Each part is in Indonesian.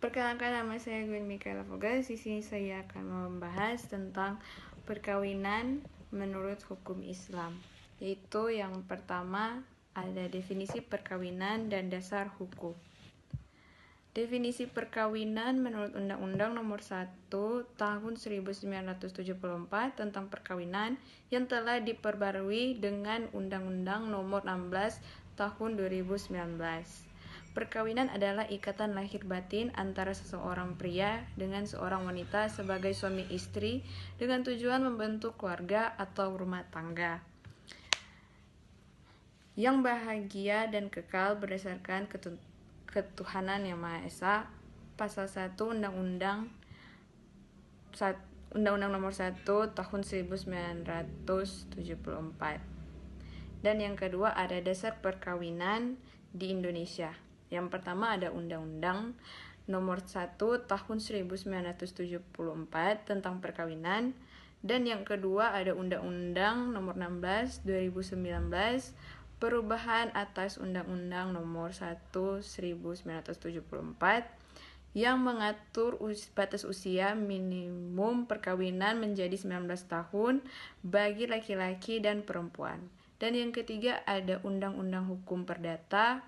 Perkenalkan, nama saya Gwen Mikaela Fogas. Di sini saya akan membahas tentang perkawinan menurut hukum Islam. Yaitu yang pertama ada definisi perkawinan dan dasar hukum. Definisi perkawinan menurut Undang-Undang Nomor 1 Tahun 1974 tentang perkawinan yang telah diperbarui dengan Undang-Undang Nomor 16 Tahun 2019. Perkawinan adalah ikatan lahir batin antara seseorang pria dengan seorang wanita sebagai suami istri dengan tujuan membentuk keluarga atau rumah tangga yang bahagia dan kekal berdasarkan ketuhanan yang Maha Esa. Pasal 1 Undang-Undang Nomor 1 Tahun 1974. Dan yang kedua ada dasar perkawinan di Indonesia. Yang pertama ada Undang-Undang Nomor 1 Tahun 1974 tentang perkawinan. Dan yang kedua ada Undang-Undang Nomor 16 2019 perubahan atas Undang-Undang Nomor 1 1974 yang mengatur batas usia minimum perkawinan menjadi 19 tahun bagi laki-laki dan perempuan. Dan yang ketiga ada Undang-Undang Hukum Perdata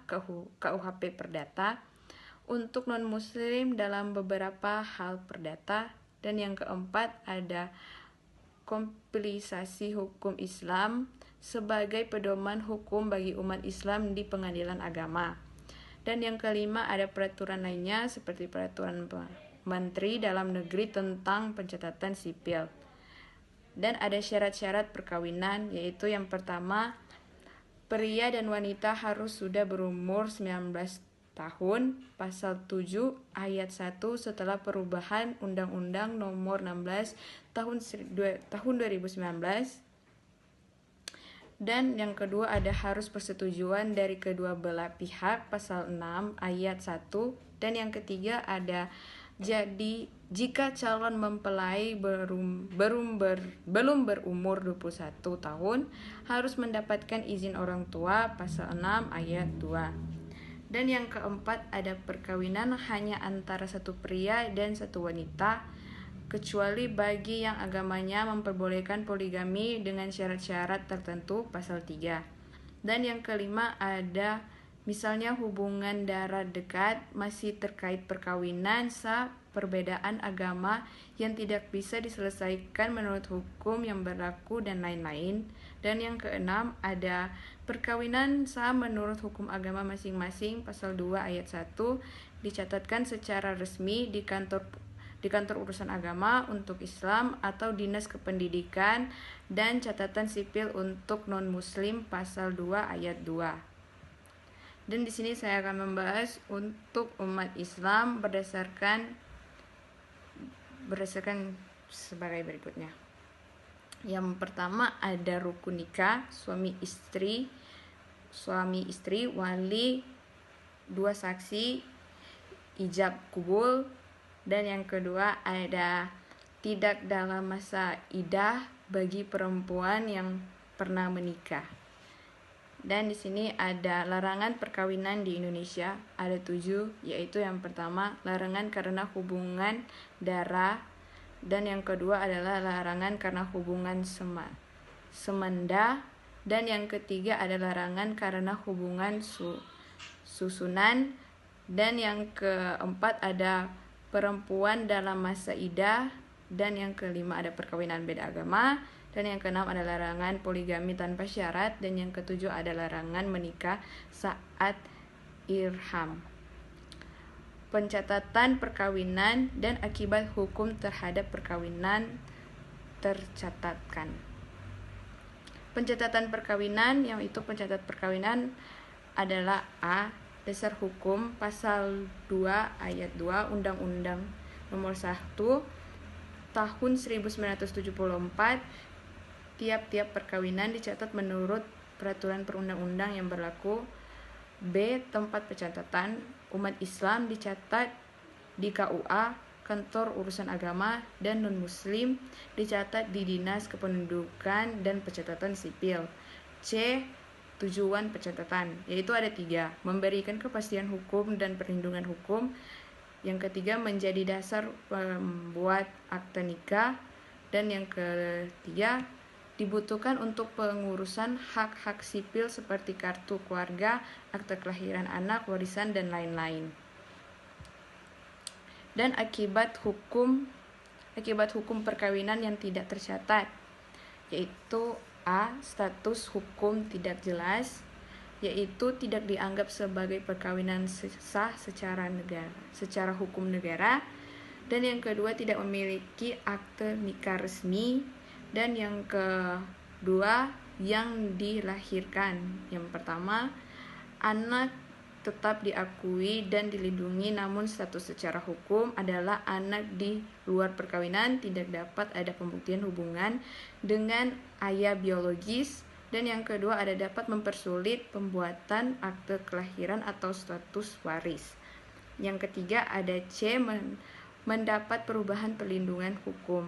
KUHP Perdata untuk non-muslim dalam beberapa hal perdata. Dan yang keempat ada Kompilisasi Hukum Islam sebagai pedoman hukum bagi umat Islam di pengadilan agama. Dan yang kelima ada peraturan lainnya seperti peraturan Menteri Dalam Negeri tentang pencatatan sipil. Dan ada syarat-syarat perkawinan, yaitu yang pertama, pria dan wanita harus sudah berumur 19 tahun, pasal 7 ayat 1 setelah perubahan Undang-Undang Nomor 16 tahun 2019. Dan yang kedua ada harus persetujuan dari kedua belah pihak, pasal 6 ayat 1. Dan yang ketiga ada jadi jika calon mempelai belum berumur 21 tahun harus mendapatkan izin orang tua, pasal 6 ayat 2. Dan yang keempat ada perkawinan hanya antara satu pria dan satu wanita, kecuali bagi yang agamanya memperbolehkan poligami dengan syarat-syarat tertentu, pasal 3. Dan yang kelima ada misalnya hubungan darah dekat masih terkait perkawinan sah perbedaan agama yang tidak bisa diselesaikan menurut hukum yang berlaku dan lain-lain. Dan yang keenam ada perkawinan sah menurut hukum agama masing-masing, pasal 2 ayat 1 dicatatkan secara resmi di kantor urusan agama untuk Islam atau Dinas Kependidikan dan catatan sipil untuk non-muslim, pasal 2 ayat 2. Dan di sini saya akan membahas untuk umat Islam berdasarkan sebagai berikutnya. Yang pertama ada rukun nikah, suami istri, wali, 2 saksi, ijab kubul. Dan yang kedua ada tidak dalam masa iddah bagi perempuan yang pernah menikah. Dan di sini ada larangan perkawinan di Indonesia, ada 7, yaitu yang pertama larangan karena hubungan darah, dan yang kedua adalah larangan karena hubungan semenda, dan yang ketiga ada larangan karena hubungan susunan, dan yang keempat ada perempuan dalam masa iddah, dan yang kelima ada perkawinan beda agama, dan yang keenam ada larangan poligami tanpa syarat, dan yang ketujuh ada larangan menikah saat irham. Pencatatan perkawinan dan akibat hukum terhadap perkawinan tercatatkan. Pencatatan perkawinan, yaitu pencatat perkawinan adalah A. Dasar hukum, pasal 2 ayat 2 Undang-Undang Nomor 1 Tahun 1974. Tiap-tiap perkawinan dicatat menurut peraturan perundang-undang yang berlaku. B. Tempat pencatatan umat Islam dicatat di KUA, kantor urusan agama, dan non-muslim dicatat di Dinas Kependudukan dan Pencatatan Sipil. C. Tujuan pencatatan, yaitu ada 3, memberikan kepastian hukum dan perlindungan hukum. Yang ketiga menjadi dasar pembuat akte nikah. Dan yang ketiga dibutuhkan untuk pengurusan hak-hak sipil seperti kartu keluarga, akte kelahiran anak, warisan, dan lain-lain. Dan akibat hukum perkawinan yang tidak tercatat, yaitu A. Status hukum tidak jelas, yaitu tidak dianggap sebagai perkawinan sah secara hukum negara. Dan yang kedua tidak memiliki akte nikah resmi. Dan yang kedua yang dilahirkan. Yang pertama, anak tetap diakui dan dilindungi, namun status secara hukum adalah anak di luar perkawinan, tidak dapat ada pembuktian hubungan dengan ayah biologis. Dan yang kedua ada dapat mempersulit pembuatan akte kelahiran atau status waris. Yang ketiga ada C. Mendapat perubahan perlindungan hukum.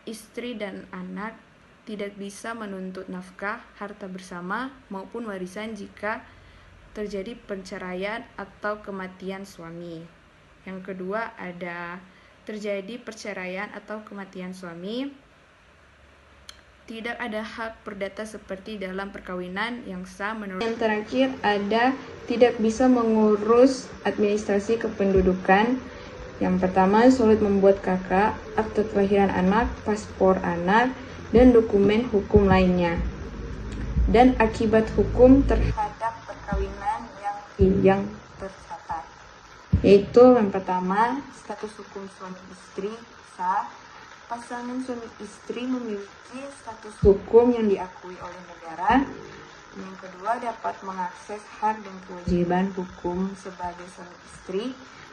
Istri dan anak tidak bisa menuntut nafkah, harta bersama, maupun warisan jika terjadi perceraian atau kematian suami. Yang kedua ada terjadi perceraian atau kematian suami. Tidak ada hak perdata seperti dalam perkawinan yang sah menurut. Yang terakhir ada tidak bisa mengurus administrasi kependudukan. Yang pertama, sulit membuat KK, akte kelahiran anak, paspor anak, dan dokumen hukum lainnya. Dan akibat hukum terhadap perkawinan yang tercatat, yaitu yang pertama, status hukum suami istri sah. Pasangan suami istri memiliki status hukum yang diakui oleh negara. Yang kedua, dapat mengakses hak dan kewajiban hukum sebagai suami istri,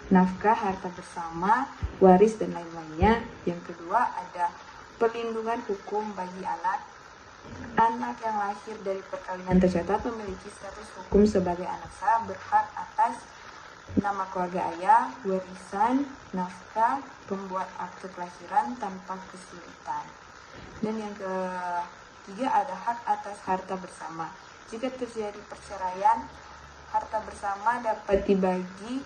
nafkah, harta bersama, waris, dan lain-lainnya. Yang kedua ada perlindungan hukum bagi anak. Anak yang lahir dari perkawinan tercatat memiliki status hukum sebagai anak sah, berhak atas nama keluarga ayah, warisan, nafkah, pembuat akte kelahiran tanpa kesulitan. Dan yang ketiga ada hak atas harta bersama. Jika terjadi perceraian, harta bersama dapat dibagi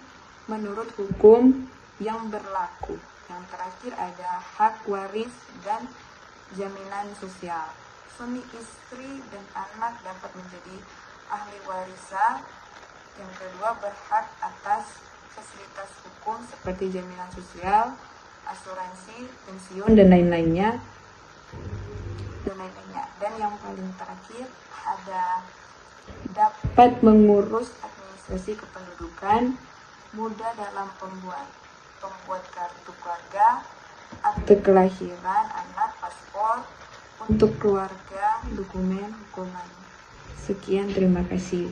menurut hukum yang berlaku. Yang terakhir ada hak waris dan jaminan sosial. Suami istri dan anak dapat menjadi ahli warisan. Yang kedua berhak atas fasilitas hukum seperti jaminan sosial, asuransi, pensiun, dan lain-lainnya. Dan yang paling terakhir ada dapat mengurus administrasi kependudukan, mudah dalam pembuat kartu keluarga, akte kelahiran anak, paspor untuk keluarga, dokumen hukum lain. Sekian, terima kasih.